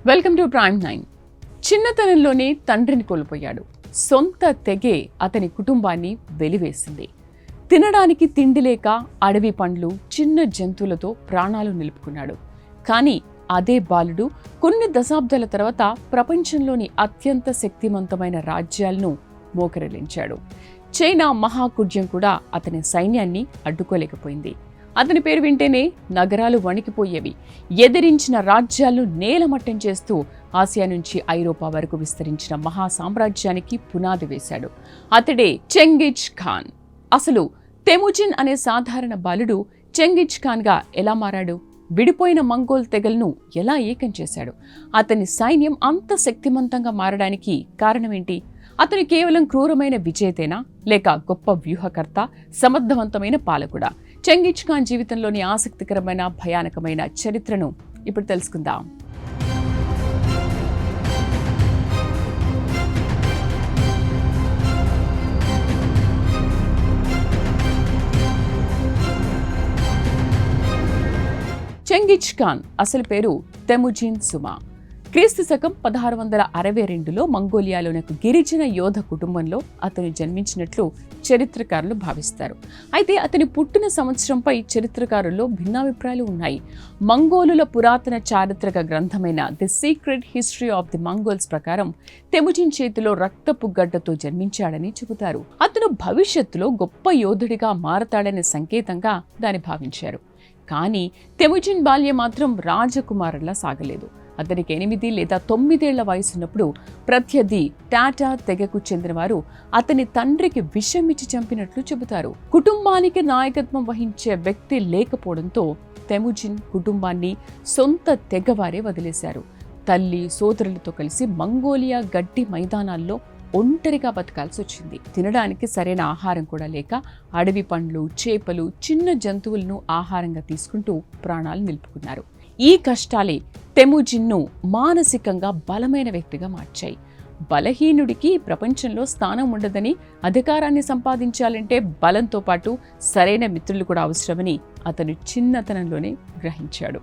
Welcome to prime 9. చిన్నతనంలోనే తండ్రిని కోల్పోయాడు. సొంత తెగే అతని కుటుంబాన్ని వెలివేసింది. తినడానికి తిండి లేక అడవి పండ్లు, చిన్న జంతువులతో ప్రాణాలు నిలుపుకున్నాడు. కానీ అదే బాలుడు కొన్ని దశాబ్దాల తర్వాత ప్రపంచంలోని అత్యంత శక్తివంతమైన రాజ్యాలను మోకరిల్లించాడు. చైనా మహాకుడ్యం కూడా అతని సైన్యాన్ని అడ్డుకోలేకపోయింది. అతని పేరు వింటేనే నగరాలు వణికిపోయేవి. ఎదిరించిన రాజ్యాలను నేలమట్టం చేస్తూ ఆసియా నుంచి ఐరోపా వరకు విస్తరించిన మహా సామ్రాజ్యానికి పునాది వేశాడు. అతడే చెంగిజ్ ఖాన్. అసలు తెముజిన్ అనే సాధారణ బాలుడు చెంగిజ్ ఖాన్గా ఎలా మారాడు? విడిపోయిన మంగోల్ తెగలను ఎలా ఏకం చేశాడు? అతని సైన్యం అంత శక్తివంతంగా మారడానికి కారణమేంటి? అతను కేవలం క్రూరమైన విజేతేనా, లేక గొప్ప వ్యూహకర్త, సమర్థవంతమైన పాలకుడా? చెంగిజ్ ఖాన్ జీవితంలోని ఆసక్తికరమైన, భయానకమైన చరిత్రను ఇప్పుడు తెలుసుకుందాం. చెంగిజ్ ఖాన్ అసలు పేరు తెముజిన్ సుమా. క్రీస్తు శకం 1662లో మంగోలియాలోని ఒక గిరిజన యోధ కుటుంబంలో అతను జన్మించినట్లు చరిత్రకారులు భావిస్తారు. అయితే అతని పుట్టిన సంవత్సరంపై చరిత్రకారుల్లో భిన్నాభిప్రాయాలు ఉన్నాయి. మంగోలుల పురాతన చారిత్రక గ్రంథమైన the secret history of the Mongols ప్రకారం తెముజిన్ చేతిలో రక్తపు గడ్డతో జన్మించాడని చెబుతారు. అతను భవిష్యత్తులో గొప్ప యోధుడిగా మారతాడనే సంకేతంగా దాన్ని భావించారు. కానీ తెముజిన్ బాల్యం మాత్రం రాజకుమారులా సాగలేదు. అతనికి 8 లేదా 9 ఏళ్ల వయసున్నప్పుడు ప్రత్యర్థి టాటా తెగకు చెందినవారు అతని తండ్రికి విషమిచ్చి చంపినట్లు చెబుతారు. కుటుంబానికి నాయకత్వం వహించే వ్యక్తి లేకపోవడంతో తెముజిన్ కుటుంబాన్ని సొంత తెగవారే వదిలేశారు. తల్లి, సోదరులతో కలిసి మంగోలియా గడ్డి మైదానాల్లో ఒంటరిగా బతకాల్సి వచ్చింది. తినడానికి సరైన ఆహారం కూడా లేక అడవి పండ్లు, చేపలు, చిన్న జంతువులను ఆహారంగా తీసుకుంటూ ప్రాణాలు నిలుపుకున్నారు. ఈ కష్టాలే తెముజిన్ను మానసికంగా బలమైన వ్యక్తిగా మార్చాయి. బలహీనుడికి ప్రపంచంలో స్థానం ఉండదని, అధికారాన్ని సంపాదించాలంటే బలంతో పాటు సరైన మిత్రులు కూడా అవసరమని అతను చిన్నతనంలోనే గ్రహించాడు.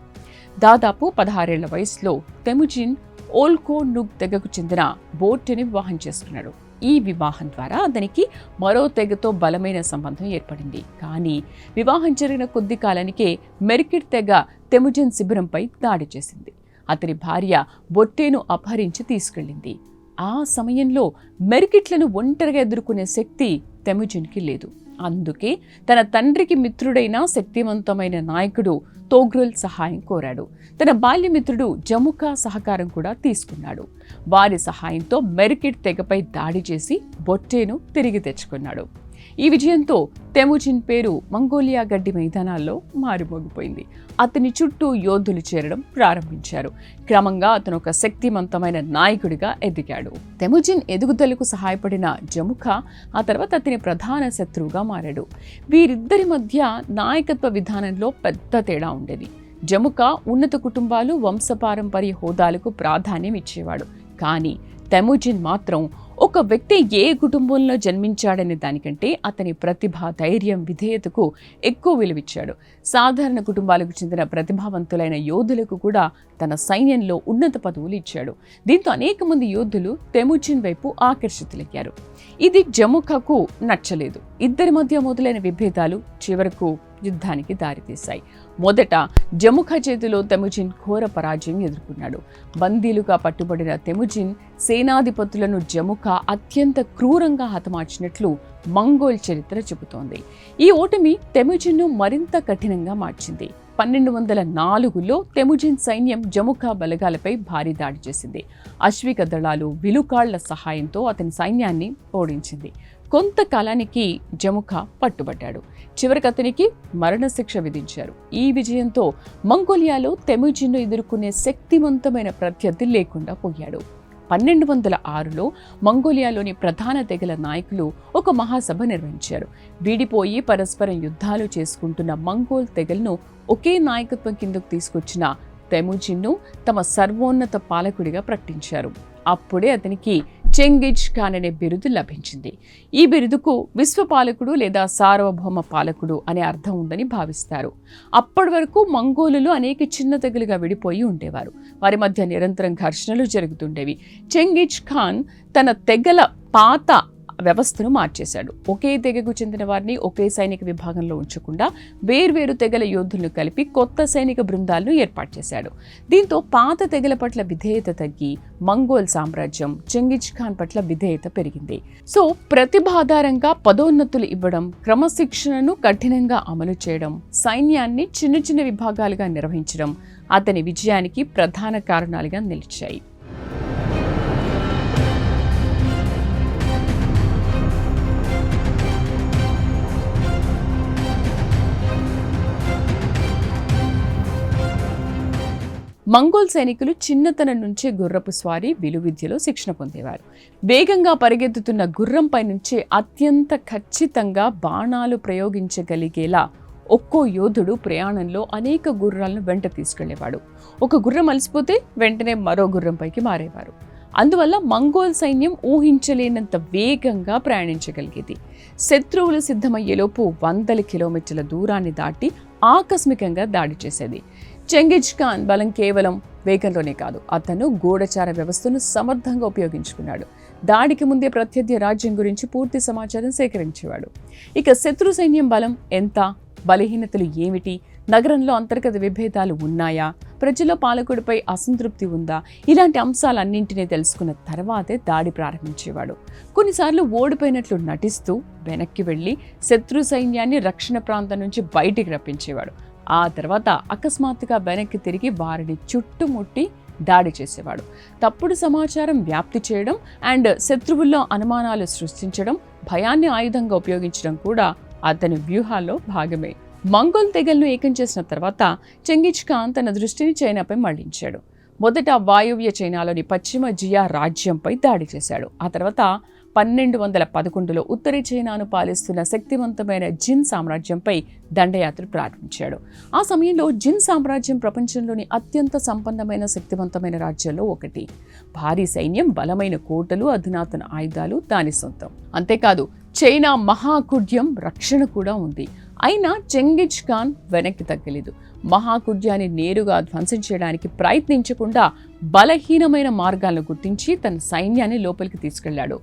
దాదాపు 16 ఏళ్ల వయసులో తెముజిన్ ఓల్కో నుగ్ తెగకు చెందిన బోర్టెని వివాహం చేసుకున్నాడు. ఈ వివాహం ద్వారా అతనికి మరో తెగతో బలమైన సంబంధం ఏర్పడింది. కానీ వివాహం జరిగిన కొద్ది కాలానికే మెర్కిట్ తెగ తెముజిన్ శిబిరంపై దాడి చేసింది. అతని భార్య బొట్టేను అపహరించి తీసుకెళ్లింది. ఆ సమయంలో మెర్కిట్లను ఒంటరిగా ఎదుర్కొనే శక్తి తెముజిన్కి లేదు. అందుకే తన తండ్రికి మిత్రుడైన శక్తివంతమైన నాయకుడు తోగ్రుల్ సహాయం కోరాడు. తన బాల్యమిత్రుడు జముకా సహకారం కూడా తీసుకున్నాడు. వారి సహాయంతో మెర్కిట్ తెగపై దాడి చేసి బొట్టేను తిరిగి తెచ్చుకున్నాడు. ఈ విజయంతో తెముజిన్ పేరు మంగోలియా గడ్డి మైదానాల్లో మారుమోగిపోయింది. అతని చుట్టూ యోధులు చేరడం ప్రారంభించారు. క్రమంగా అతను ఒక శక్తివంతమైన నాయకుడిగా ఎదిగాడు. తెముజిన్ ఎదుగుదలకు సహాయపడిన జముఖా ఆ తర్వాత అతని ప్రధాన శత్రువుగా మారాడు. వీరిద్దరి మధ్య నాయకత్వ విధానంలో పెద్ద తేడా ఉండేది. జముఖా ఉన్నత కుటుంబాలు, వంశపారంపర్య హోదాలకు ప్రాధాన్యం ఇచ్చేవాడు. కానీ తెముజిన్ మాత్రం ఒక వ్యక్తి ఏ కుటుంబంలో జన్మించాడనే దానికంటే అతని ప్రతిభ, ధైర్యం, విధేయతకు ఎక్కువ విలువిచ్చాడు. సాధారణ కుటుంబాలకు చెందిన ప్రతిభావంతులైన యోధులకు కూడా తన సైన్యంలో ఉన్నత పదవులు ఇచ్చాడు. దీంతో అనేక మంది యోధులు తెముజిన్ వైపు ఆకర్షితులయ్యారు. ఇది జముఖాకు నచ్చలేదు. ఇద్దరి మధ్య మొదలైన విభేదాలు చివరకు యుద్ధానికి దారితీశాయి. మొదట జముఖా చేతిలో తెముజిన్ ఘోర పరాజయం ఎదుర్కొన్నాడు. బందీలుగా పట్టుబడిన తెముజిన్ సేనాధిపతులను జముఖా అత్యంత క్రూరంగా హతమార్చినట్లు మంగోల్ చరిత్ర చెబుతోంది. ఈ ఓటమి తెముజిన్ను మరింత కఠినంగా మార్చింది. 1204లో తెముజిన్ సైన్యం జముఖా బలగాలపై భారీ దాడి చేసింది. అశ్విక దళాలు, విలుకాళ్ల సహాయంతో అతని సైన్యాన్ని ఓడించింది. కొంతకాలానికి జముఖా పట్టుబడ్డాడు. చివరికి అతనికి మరణశిక్ష విధించారు. ఈ విజయంతో మంగోలియాలో తెముజిన్ను ఎదుర్కొనే శక్తివంతమైన ప్రత్యర్థి లేకుండా పోయాడు. 1206లో మంగోలియాలోని ప్రధాన తెగల నాయకులు ఒక మహాసభ నిర్వహించారు. విడిపోయి పరస్పరం యుద్ధాలు చేసుకుంటున్న మంగోల్ తెగలను ఒకే నాయకత్వం కిందకు తీసుకొచ్చిన తెముజిన్ను తమ సర్వోన్నత పాలకుడిగా ప్రకటించారు. అప్పుడే అతనికి చెంగిజ్ ఖాన్ అనే బిరుదు లభించింది. ఈ బిరుదుకు విశ్వపాలకుడు లేదా సార్వభౌమ పాలకుడు అనే అర్థం ఉందని భావిస్తారు. అప్పటి వరకు మంగోలులు అనేక చిన్న తెగలుగా విడిపోయి ఉండేవారు. వారి మధ్య నిరంతరం ఘర్షణలు జరుగుతుండేవి. చెంగిజ్ ఖాన్ తన తెగల పాత వ్యవస్థను మార్చేశాడు. ఒకే తెగకు చెందిన వారిని ఒకే సైనిక విభాగంలో ఉంచకుండా వేర్వేరు తెగల యోధులను కలిపి కొత్త సైనిక బృందాలను ఏర్పాటు చేశాడు. దీంతో పాత తెగల పట్ల విధేయత తగ్గి మంగోల్ సామ్రాజ్యం చెంగిజ్ ఖాన్ పట్ల విధేయత పెరిగింది. సో ప్రతిభ ఆధారంగా పదోన్నతులు ఇవ్వడం, క్రమశిక్షణను కఠినంగా అమలు చేయడం, సైన్యాన్ని చిన్న చిన్న విభాగాలుగా నిర్వహించడం అతని విజయానికి ప్రధాన కారణాలుగా నిలిచాయి. మంగోల్ సైనికులు చిన్నతనం నుంచే గుర్రపు స్వారీ, విలువిద్యలో శిక్షణ పొందేవారు. వేగంగా పరిగెత్తుతున్న గుర్రంపై నుంచి అత్యంత ఖచ్చితంగా బాణాలు ప్రయోగించగలిగేలా ఒక్కో యోధుడు ప్రయాణంలో అనేక గుర్రాలను వెంట తీసుకెళ్లేవాడు. ఒక గుర్రం అలసిపోతే వెంటనే మరో గుర్రంపైకి మారేవారు. అందువల్ల మంగోల్ సైన్యం ఊహించలేనంత వేగంగా ప్రయాణించగలిగేది. శత్రువులు సిద్ధమయ్యేలోపు 100 కిలోమీటర్ల దూరాన్ని దాటి ఆకస్మికంగా దాడి చేసేది. చెంగిజ్ ఖాన్ బలం కేవలం వేగంలోనే కాదు, అతను గూఢచార వ్యవస్థను సమర్థంగా ఉపయోగించుకున్నాడు. దాడికి ముందే ప్రత్యర్థి రాజ్యం గురించి పూర్తి సమాచారం సేకరించేవాడు. ఇక శత్రు సైన్యం బలం ఎంత, బలహీనతలు ఏమిటి, నగరంలో అంతర్గత విభేదాలు ఉన్నాయా, ప్రజల్లో పాలకుడిపై అసంతృప్తి ఉందా, ఇలాంటి అంశాలన్నింటినీ తెలుసుకున్న తర్వాతే దాడి ప్రారంభించేవాడు. కొన్నిసార్లు ఓడిపోయినట్లు నటిస్తూ వెనక్కి వెళ్లి శత్రు సైన్యాన్ని రక్షణ ప్రాంతం నుంచి బయటికి రప్పించేవాడు. ఆ తర్వాత అకస్మాత్తుగా వెనక్కి తిరిగి వారిని చుట్టుముట్టి దాడి చేసేవాడు. తప్పుడు సమాచారం వ్యాప్తి చేయడం అండ్ శత్రువుల్లో అనుమానాలు సృష్టించడం, భయాన్ని ఆయుధంగా ఉపయోగించడం కూడా అతని వ్యూహాల్లో భాగమే. మంగోల్ తెగలను ఏకం చేసిన తర్వాత చెంగిజ్ ఖాన్ తన దృష్టిని చైనాపై మళ్లించాడు. మొదట వాయువ్య చైనాలోని పశ్చిమ జియా రాజ్యంపై దాడి చేశాడు. ఆ తర్వాత 1211లో ఉత్తర చైనాను పాలిస్తున్న శక్తివంతమైన జిన్ సామ్రాజ్యంపై దండయాత్ర ప్రారంభించాడు. ఆ సమయంలో జిన్ సామ్రాజ్యం ప్రపంచంలోని అత్యంత సంపన్నమైన శక్తివంతమైన రాజ్యాల్లో ఒకటి. భారీ సైన్యం, బలమైన కోటలు, అధునాతన ఆయుధాలు దాని సొంతం. అంతేకాదు చైనా మహాకుడ్యం రక్షణ కూడా ఉంది. అయినా చెంగిజ్ ఖాన్ వెనక్కి తగ్గలేదు. మహాకుడ్యాన్ని నేరుగా ధ్వంసం చేయడానికి ప్రయత్నించకుండా బలహీనమైన మార్గాలను గుర్తించి తన సైన్యాన్ని లోపలికి తీసుకెళ్లాడు.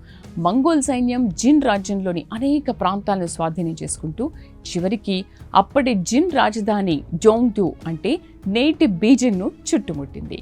మంగోల్ సైన్యం జిన్ రాజ్యంలోని అనేక ప్రాంతాలను స్వాధీనం చేసుకుంటూ చివరికి అప్పటి జిన్ రాజధాని జోంగ్డు అంటే నేటి బీజింగ్ను చుట్టుముట్టింది.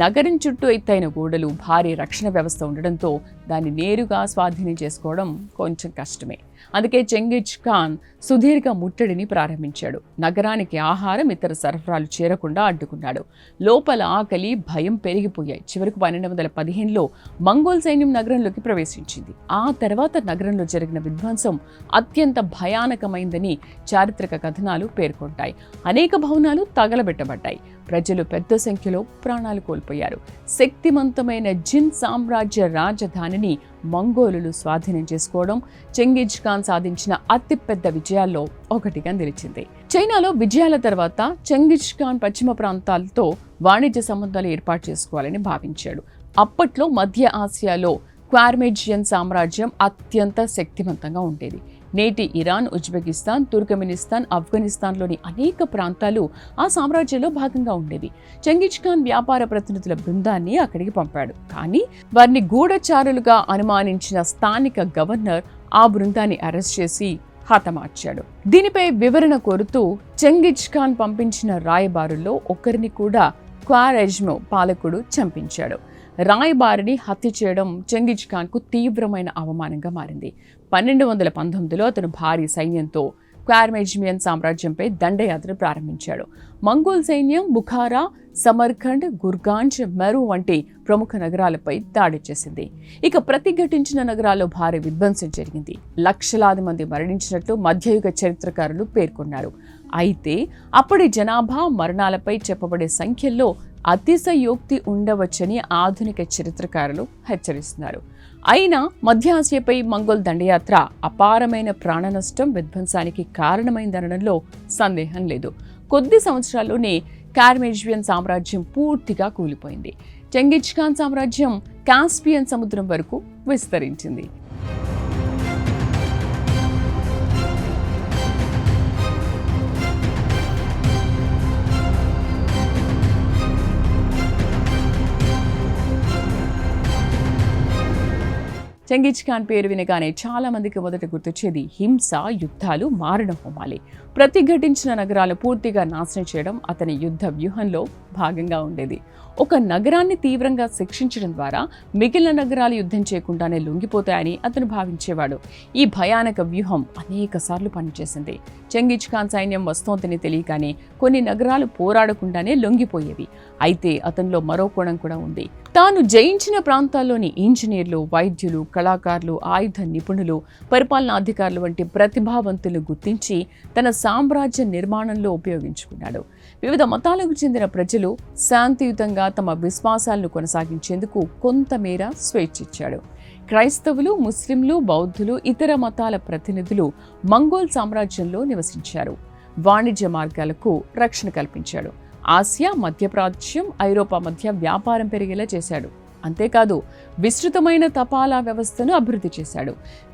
నగరం చుట్టూ ఎత్తైన గోడలు, భారీ రక్షణ వ్యవస్థ ఉండడంతో దాన్ని నేరుగా స్వాధీనం చేసుకోవడం కొంచెం కష్టమే. అందుకే చెంగిజ్ ఖాన్ సుదీర్ఘ ముట్టడిని ప్రారంభించాడు. నగరానికి ఆహారం, ఇతర సరఫరాలు చేరకుండా అడ్డుకున్నాడు. లోపల ఆకలి, భయం పెరిగిపోయాయి. చివరకు 1215లో మంగోల్ సైన్యం నగరంలోకి ప్రవేశించింది. ఆ తర్వాత నగరంలో జరిగిన విధ్వంసం అత్యంత భయానకమైందని చారిత్రక కథనాలు పేర్కొంటాయి. అనేక భవనాలు తగలబెట్టబడ్డాయి. ప్రజలు పెద్ద సంఖ్యలో ప్రాణాలు కోల్పోయారు. శక్తివంతమైన జిన్ సామ్రాజ్య రాజధానిని మంగోలులు స్వాధీనం చేసుకోవడం చెంగిజ్ ఖాన్ సాధించిన అతిపెద్ద విజయాల్లో ఒకటిగా నిలిచింది. చైనాలో విజయాల తర్వాత చెంగిజ్ ఖాన్ పశ్చిమ ప్రాంతాలతో వాణిజ్య సంబంధాలు ఏర్పాటు చేసుకోవాలని భావించాడు. అప్పట్లో మధ్య ఆసియాలో క్వార్మెజియన్ సామ్రాజ్యం అత్యంత శక్తివంతంగా ఉండేది. నేటి ఇరాన్, ఉజ్బెకిస్తాన్, తుర్కమెనిస్తాన్, ఆఫ్ఘనిస్తాన్లోని అనేక ప్రాంతాలు ఆ సామ్రాజ్యంలో భాగంగా ఉండేవి. చెంగిజ్ ఖాన్ వ్యాపార ప్రతినిధుల బృందాన్ని అక్కడికి పంపాడు. కానీ వారిని గూఢచారులుగా అనుమానించిన స్థానిక గవర్నర్ ఆ బృందాన్ని అరెస్ట్ చేసి హతమార్చాడు. దీనిపై వివరణ కోరుతూ చెంగిజ్ ఖాన్ పంపించిన రాయబారుల్లో ఒకరిని కూడా క్వారెజ్మో పాలకుడు చంపించాడు. రాయబారిని హత్య చేయడం చెంగిజ్ ఖాన్కు తీవ్రమైన అవమానంగా మారింది. 1219లో అతను భారీ సైన్యంతో క్వార్మెజియన్ సామ్రాజ్యంపై దండయాత్ర ప్రారంభించాడు. మంగోల్ సైన్యం బుఖారా, సమర్ఖండ్, గుర్గాంజ్, మెరు వంటి ప్రముఖ నగరాలపై దాడి చేసింది. ఇక ప్రతిఘటించిన నగరాల్లో భారీ విధ్వంసం జరిగింది. లక్షలాది మంది మరణించినట్లు మధ్యయుగ చరిత్రకారులు పేర్కొన్నారు. అయితే అప్పటి జనాభా, మరణాలపై చెప్పబడే సంఖ్యల్లో అతిశయోక్తి ఉండవచ్చని ఆధునిక చరిత్రకారులు హెచ్చరిస్తున్నారు. అయినా మధ్య ఆసియాపై మంగోల్ దండయాత్ర అపారమైన ప్రాణ నష్టం, విధ్వంసానికి కారణమైందనడంలో సందేహం లేదు. కొద్ది సంవత్సరాల్లోనే క్వార్మెజియన్ సామ్రాజ్యం పూర్తిగా కూలిపోయింది. చెంగిజ్ ఖాన్ సామ్రాజ్యం కాస్పియన్ సముద్రం వరకు విస్తరించింది. చెంగిజ్ ఖాన్ పేరు వినగానే చాలా మందికి మొదట గుర్తొచ్చేది హింస, యుద్ధాలు, మారణ హోమాలే. ప్రతిఘటించిన నగరాలు పూర్తిగా నాశనం చేయడం అతని యుద్ధ వ్యూహంలో భాగంగా ఉండేది. ఒక నగరాన్ని తీవ్రంగా శిక్షించడం ద్వారా మిగిలిన నగరాలు యుద్ధం చేయకుండానే లొంగిపోతాయని అతను భావించేవాడు. ఈ భయానక వ్యూహం అనేక సార్లు పనిచేసింది. చెంగిజ్ ఖాన్ సైన్యం వస్తోందని తెలియగానే కొన్ని నగరాలు పోరాడకుండానే లొంగిపోయేవి. అయితే అతనిలో మరో కోణం కూడా ఉంది. తాను జయించిన ప్రాంతాల్లోని ఇంజనీర్లు, వైద్యులు, కళాకారులు, ఆయుధ నిపుణులు, పరిపాలనాధికారులు వంటి ప్రతిభావంతులను గుర్తించి తన సామ్రాజ్య నిర్మాణంలో ఉపయోగించుకున్నాడు. వివిధ మతాలకు చెందిన ప్రజలు శాంతియుతంగా తమ విశ్వాసాలను కొనసాగించేందుకు కొంతమేర స్వేచ్ఛిచ్చాడు. క్రైస్తవులు, ముస్లింలు, బౌద్ధులు, ఇతర మతాల ప్రతినిధులు మంగోల్ సామ్రాజ్యంలో నివసించారు. వాణిజ్య మార్గాలకు రక్షణ కల్పించాడు. ఆసియా, మధ్యప్రాచ్యం, ఐరోపా మధ్య వ్యాపారం పెరిగేలా చేశాడు. అంతేకాదు విస్తృతమైన తపాలా వ్యవస్థను అభివృద్ధి చేశాడు.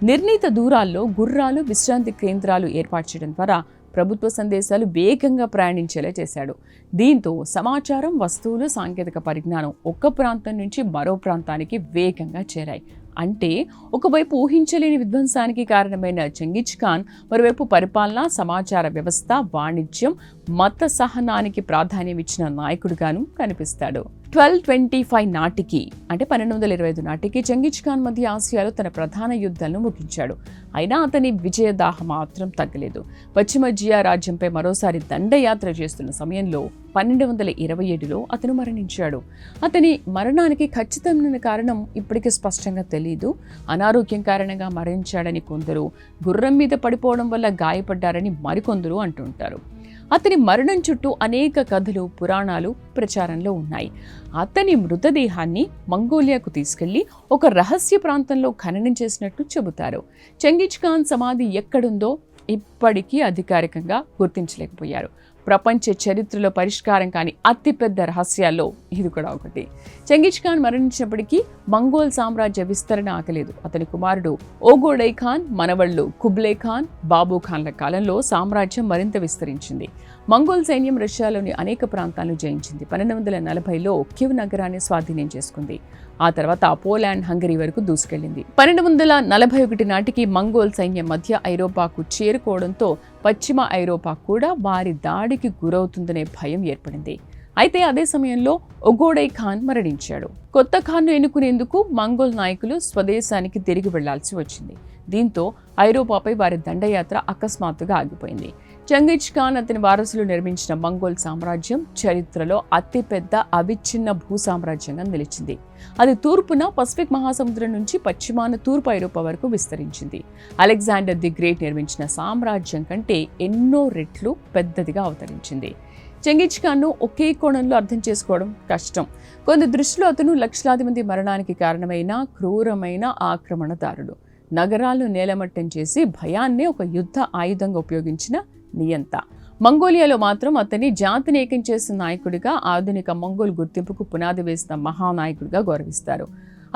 నిర్ణీత దూరాల్లో గుర్రాలు, విశ్రాంతి కేంద్రాలు ఏర్పాటు చేయడం ద్వారా ప్రభుత్వ సందేశాలు వేగంగా ప్రయాణించేలా చేశాడు. దీంతో సమాచారం, వస్తువులు, సాంకేతిక పరిజ్ఞానం ఒక ప్రాంతం నుంచి మరో ప్రాంతానికి వేగంగా చేరాయి. అంటే ఒకవైపు ఊహించలేని విధ్వంసానికి కారణమైన చెంగిజ్ ఖాన్ మరోవైపు పరిపాలన, సమాచార వ్యవస్థ, వాణిజ్యం, మత సహనానికి ప్రాధాన్యం ఇచ్చిన నాయకుడిగాను కనిపిస్తాడు. 1225 నాటికి అంటే 1225 నాటికి చెంగిజ్ ఖాన్ మధ్య ఆసియాలో తన ప్రధాన యుద్ధాలను ముగించాడు. అయినా అతని విజయదాహం మాత్రం తగ్గలేదు. పశ్చిమ జియా రాజ్యంపై మరోసారి దండయాత్ర చేస్తున్న సమయంలో 1227లో అతను మరణించాడు. అతని మరణానికి ఖచ్చితమైన కారణం ఇప్పటికీ స్పష్టంగా తెలియదు. అనారోగ్యం కారణంగా మరణించాడని కొందరు, గుర్రం మీద పడిపోవడం వల్ల గాయపడ్డారని మరికొందరు అంటుంటారు. అతని మరణం చుట్టూ అనేక కథలు, పురాణాలు ప్రచారంలో ఉన్నాయి. అతని మృతదేహాన్ని మంగోలియాకు తీసుకెళ్లి ఒక రహస్య ప్రాంతంలో ఖననం చేసినట్టు చెబుతారు. చెంగిజ్ ఖాన్ సమాధి ఎక్కడుందో ఇప్పటికీ అధికారికంగా గుర్తించలేకపోయారు. ప్రపంచ చరిత్రలో పరిష్కారం కాని అతిపెద్ద రహస్యాల్లో ఇది కూడా ఒకటి. చెంగిజ్ ఖాన్ మరణించినప్పటికీ మంగోల్ సామ్రాజ్య విస్తరణ ఆగలేదు. అతని కుమారుడు ఓగోడై ఖాన్, మనవళ్లు కుబ్లే ఖాన్, బాబు ఖాన్ల కాలంలో సామ్రాజ్యం మరింత విస్తరించింది. మంగోల్ సైన్యం రష్యాలోని అనేక ప్రాంతాలను జయించింది. 1240లో కివ్ నగరాన్ని స్వాధీనం చేసుకుంది. ఆ తర్వాత పోలాండ్, హంగరీ వరకు దూసుకెళ్లింది. 1241 నాటికి మంగోల్ సైన్యం మధ్య ఐరోపాకు చేరుకోవడంతో పశ్చిమ ఐరోపా కూడా వారి దాడికి గురవుతుందనే భయం ఏర్పడింది. అయితే అదే సమయంలో ఒగోడై ఖాన్ మరణించాడు. కొత్త ఖాన్ను ఎన్నుకునేందుకు మంగోల్ నాయకులు స్వదేశానికి తిరిగి వెళ్లాల్సి వచ్చింది. దీంతో ఐరోపాపై వారి దండయాత్ర అకస్మాత్తుగా ఆగిపోయింది. చెంగిజ్ ఖాన్ అతని వారసులు నిర్మించిన మంగోల్ సామ్రాజ్యం చరిత్రలో అతిపెద్ద అవిచ్ఛిన్న భూ సామ్రాజ్యంగా నిలిచింది. అది తూర్పున పసిఫిక్ మహాసముద్రం నుంచి పశ్చిమాన తూర్పు ఐరోపా వరకు విస్తరించింది. అలెగ్జాండర్ ది గ్రేట్ నిర్మించిన సామ్రాజ్యం కంటే ఎన్నో రెట్లు పెద్దదిగా అవతరించింది. చెంగిజ్ ఖాన్ను ఒకే కోణంలో అర్థం చేసుకోవడం కష్టం. కొందరి దృష్టిలో అతను లక్షలాది మంది మరణానికి కారణమైన క్రూరమైన ఆక్రమణదారుడు. నగరాలను నేలమట్టం చేసి భయాన్నే ఒక యుద్ధ ఆయుధంగా ఉపయోగించిన నియంత. మంగోలియాలో మాత్రం అతన్ని జాతిని ఏకం చేసిన నాయకుడిగా, ఆధునిక మంగోల్ గుర్తింపుకు పునాది వేసిన మహానాయకుడిగా గౌరవిస్తారు.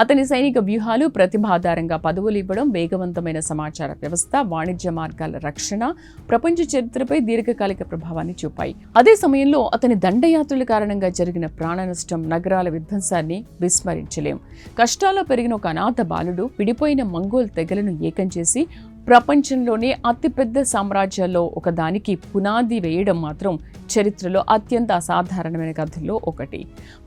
అతని సైనిక వ్యూహాలు, ప్రతిభ ఆధారంగా పదవులు ఇవ్వడం, వేగవంతమైన సమాచార వ్యవస్థ, వాణిజ్య మార్గాల రక్షణ ప్రపంచ చరిత్రపై దీర్ఘకాలిక ప్రభావాన్ని చూపాయి. అదే సమయంలో అతని దండయాత్రల కారణంగా జరిగిన ప్రాణ నష్టం, నగరాల విధ్వంసాన్ని విస్మరించలేం. కష్టాల్లో పెరిగిన ఒక అనాథ బాలుడు విడిపోయిన మంగోల్ తెగలను ఏకం చేసి ప్రపంచంలోనే అతిపెద్ద సామ్రాజ్యాల్లో ఒకదానికి పునాది వేయడం మాత్రం చరిత్రలో అత్యంత అసాధారణమైన కథల్లో ఒకటి.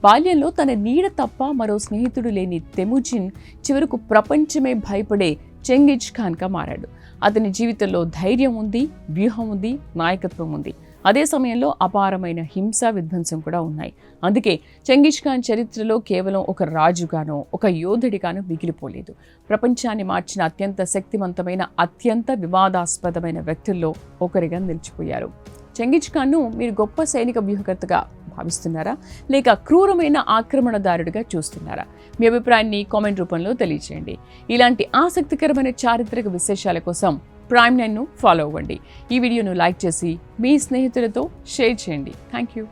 బాల్యంలో తన నీడ తప్ప మరో స్నేహితుడు లేని తెముజిన్ చివరకు ప్రపంచమే భయపడే చెంగిజ్ ఖాన్గా మారాడు. అతని జీవితంలో ధైర్యం ఉంది, వ్యూహం ఉంది, నాయకత్వం ఉంది. అదే సమయంలో అపారమైన హింస, విధ్వంసం కూడా ఉన్నాయి. అందుకే చెంగిజ్ ఖాన్ చరిత్రలో కేవలం ఒక రాజుగానో, ఒక యోధుడిగానో మిగిలిపోలేదు. ప్రపంచాన్ని మార్చిన అత్యంత శక్తివంతమైన, అత్యంత వివాదాస్పదమైన వ్యక్తుల్లో ఒకరిగా నిలిచిపోయారు. చెంగిజ్ ఖాన్ను మీరు గొప్ప సైనిక వ్యూహకర్తగా భావిస్తున్నారా, లేక క్రూరమైన ఆక్రమణదారుడిగా చూస్తున్నారా? మీ అభిప్రాయాన్ని కామెంట్ రూపంలో తెలియజేయండి. ఇలాంటి ఆసక్తికరమైన చారిత్రక విశేషాల కోసం ప్రైమ్ 9ను ఫాలో అవ్వండి. ఈ వీడియోను లైక్ చేసి మీ స్నేహితులతో షేర్ చేయండి. Thank you.